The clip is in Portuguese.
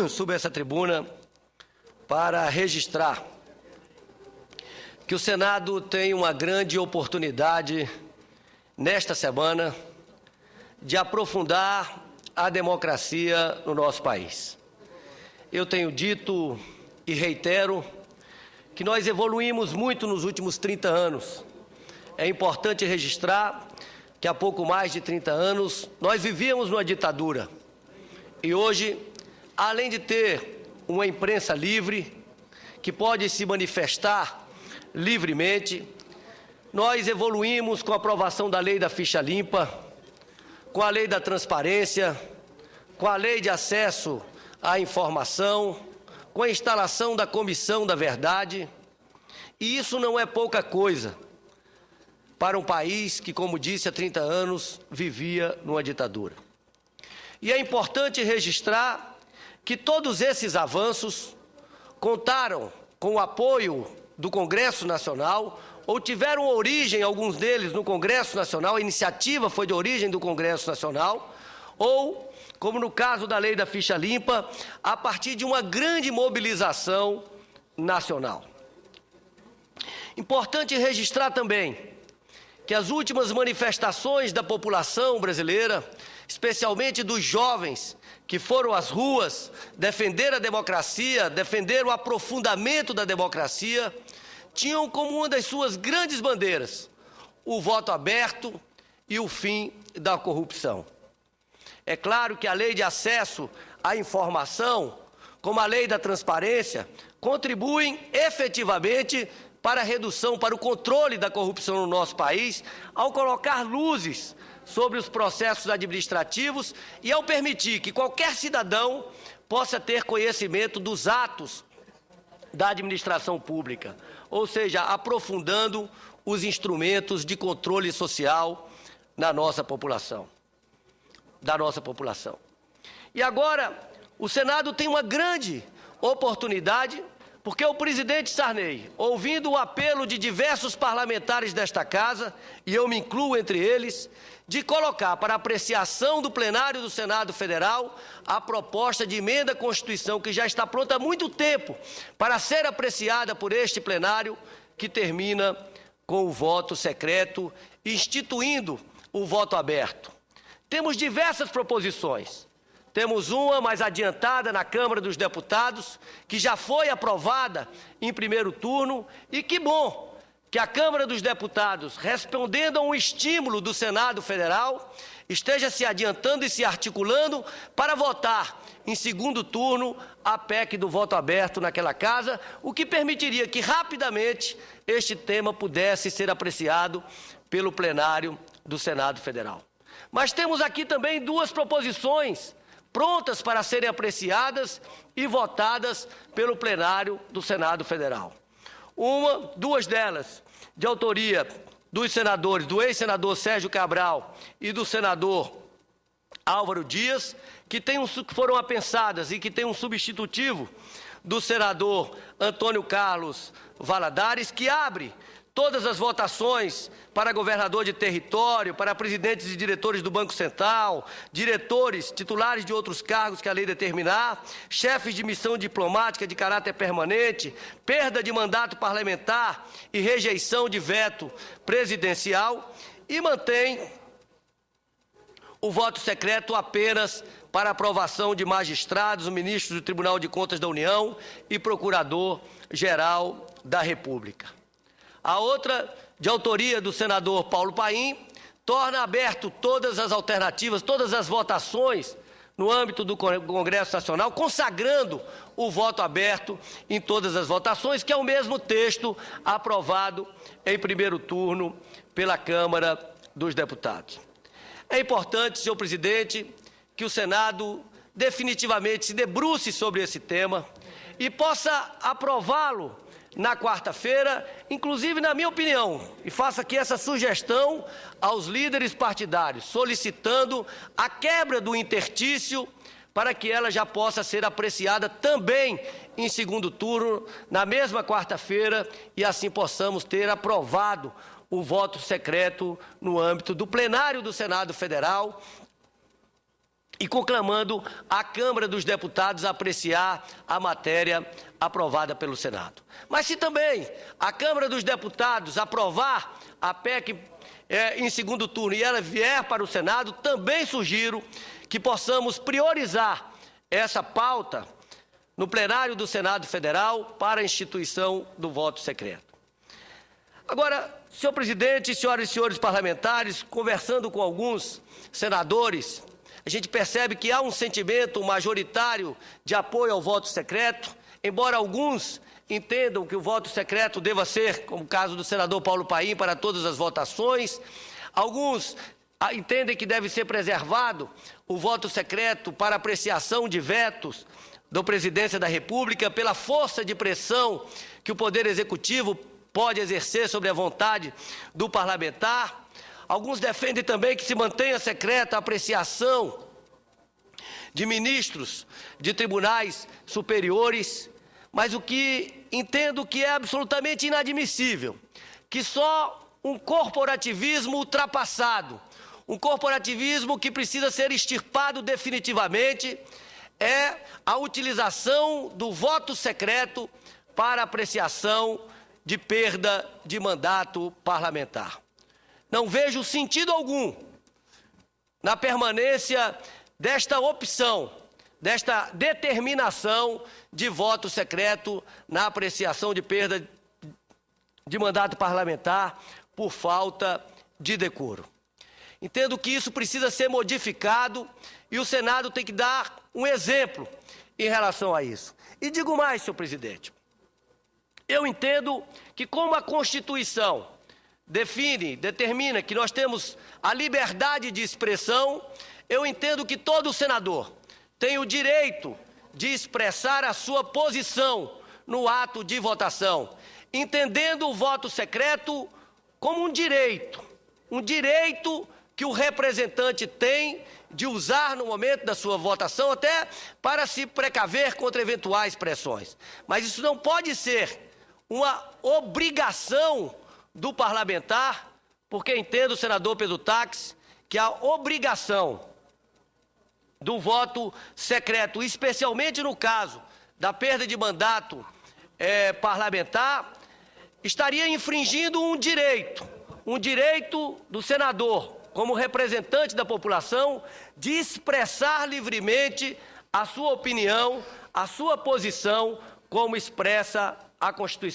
subo a essa tribuna para registrar que o Senado tem uma grande oportunidade nesta semana de aprofundar a democracia no nosso país. Eu tenho dito e reitero que nós evoluímos muito nos últimos 30 anos. É importante registrar que há pouco mais de 30 anos nós vivíamos numa ditadura. E hoje, além de ter uma imprensa livre, que pode se manifestar livremente, nós evoluímos com a aprovação da Lei da Ficha Limpa, com a Lei da Transparência, com a Lei de Acesso à Informação, com a instalação da Comissão da Verdade. E isso não é pouca coisa para um país que, como disse, há 30 anos vivia numa ditadura. E é importante registrar que todos esses avanços contaram com o apoio do Congresso Nacional, ou tiveram origem, alguns deles, no Congresso Nacional, a iniciativa foi de origem do Congresso Nacional, ou, como no caso da Lei da Ficha Limpa, a partir de uma grande mobilização nacional. Importante registrar também que as últimas manifestações da população brasileira, especialmente dos jovens que foram às ruas defender a democracia, defender o aprofundamento da democracia, tinham como uma das suas grandes bandeiras o voto aberto e o fim da corrupção. É claro que a Lei de Acesso à Informação, como a Lei da Transparência, contribuem efetivamente para a redução, para o controle da corrupção no nosso país, ao colocar luzes sobre os processos administrativos e ao permitir que qualquer cidadão possa ter conhecimento dos atos da administração pública, ou seja, aprofundando os instrumentos de controle social da nossa população. E agora, o Senado tem uma grande oportunidade, porque o presidente Sarney, ouvindo o apelo de diversos parlamentares desta casa, e eu me incluo entre eles, de colocar para apreciação do plenário do Senado Federal a proposta de emenda à Constituição, que já está pronta há muito tempo para ser apreciada por este plenário, que termina com o voto secreto, instituindo o voto aberto. Temos diversas proposições. Temos uma mais adiantada na Câmara dos Deputados, que já foi aprovada em primeiro turno, e que bom que a Câmara dos Deputados, respondendo a um estímulo do Senado Federal, esteja se adiantando e se articulando para votar em segundo turno a PEC do voto aberto naquela casa, o que permitiria que rapidamente este tema pudesse ser apreciado pelo plenário do Senado Federal. Mas temos aqui também duas proposições prontas para serem apreciadas e votadas pelo plenário do Senado Federal. Duas delas, de autoria dos senadores, do ex-senador Sérgio Cabral e do senador Álvaro Dias, que foram apensadas e que tem um substitutivo do senador Antônio Carlos Valadares, que abre todas as votações para governador de território, para presidentes e diretores do Banco Central, diretores, titulares de outros cargos que a lei determinar, chefes de missão diplomática de caráter permanente, perda de mandato parlamentar e rejeição de veto presidencial, e mantém o voto secreto apenas para aprovação de magistrados, ministros do Tribunal de Contas da União e Procurador-Geral da República. A outra, de autoria do senador Paulo Paim, torna aberto todas as alternativas, todas as votações no âmbito do Congresso Nacional, consagrando o voto aberto em todas as votações, que é o mesmo texto aprovado em primeiro turno pela Câmara dos Deputados. É importante, senhor presidente, que o Senado definitivamente se debruce sobre esse tema e possa aprová-lo na quarta-feira, inclusive, na minha opinião, e faço aqui essa sugestão aos líderes partidários, solicitando a quebra do interstício para que ela já possa ser apreciada também em segundo turno, na mesma quarta-feira, e assim possamos ter aprovado o voto secreto no âmbito do plenário do Senado Federal, e conclamando a Câmara dos Deputados a apreciar a matéria aprovada pelo Senado. Mas se também a Câmara dos Deputados aprovar a PEC em segundo turno e ela vier para o Senado, também sugiro que possamos priorizar essa pauta no plenário do Senado Federal para a instituição do voto secreto. Agora, senhor presidente, senhoras e senhores parlamentares, conversando com alguns senadores, a gente percebe que há um sentimento majoritário de apoio ao voto secreto, embora alguns entendam que o voto secreto deva ser, como o caso do senador Paulo Paim, para todas as votações. Alguns entendem que deve ser preservado o voto secreto para apreciação de vetos da Presidência da República, pela força de pressão que o Poder Executivo pode exercer sobre a vontade do parlamentar. Alguns defendem também que se mantenha secreta a apreciação de ministros de tribunais superiores, mas o que entendo que é absolutamente inadmissível, que só um corporativismo ultrapassado, um corporativismo que precisa ser extirpado definitivamente, é a utilização do voto secreto para apreciação de perda de mandato parlamentar. Não vejo sentido algum na permanência desta opção, desta determinação de voto secreto na apreciação de perda de mandato parlamentar por falta de decoro. Entendo que isso precisa ser modificado e o Senado tem que dar um exemplo em relação a isso. E digo mais, senhor presidente, eu entendo que como a Constituição determina que nós temos a liberdade de expressão, eu entendo que todo senador tem o direito de expressar a sua posição no ato de votação, entendendo o voto secreto como um direito que o representante tem de usar no momento da sua votação, até para se precaver contra eventuais pressões. Mas isso não pode ser uma obrigação do parlamentar, porque entendo, senador Pedro Taques, que a obrigação do voto secreto, especialmente no caso da perda de mandato parlamentar, estaria infringindo um direito do senador, como representante da população, de expressar livremente a sua opinião, a sua posição, como expressa a Constituição.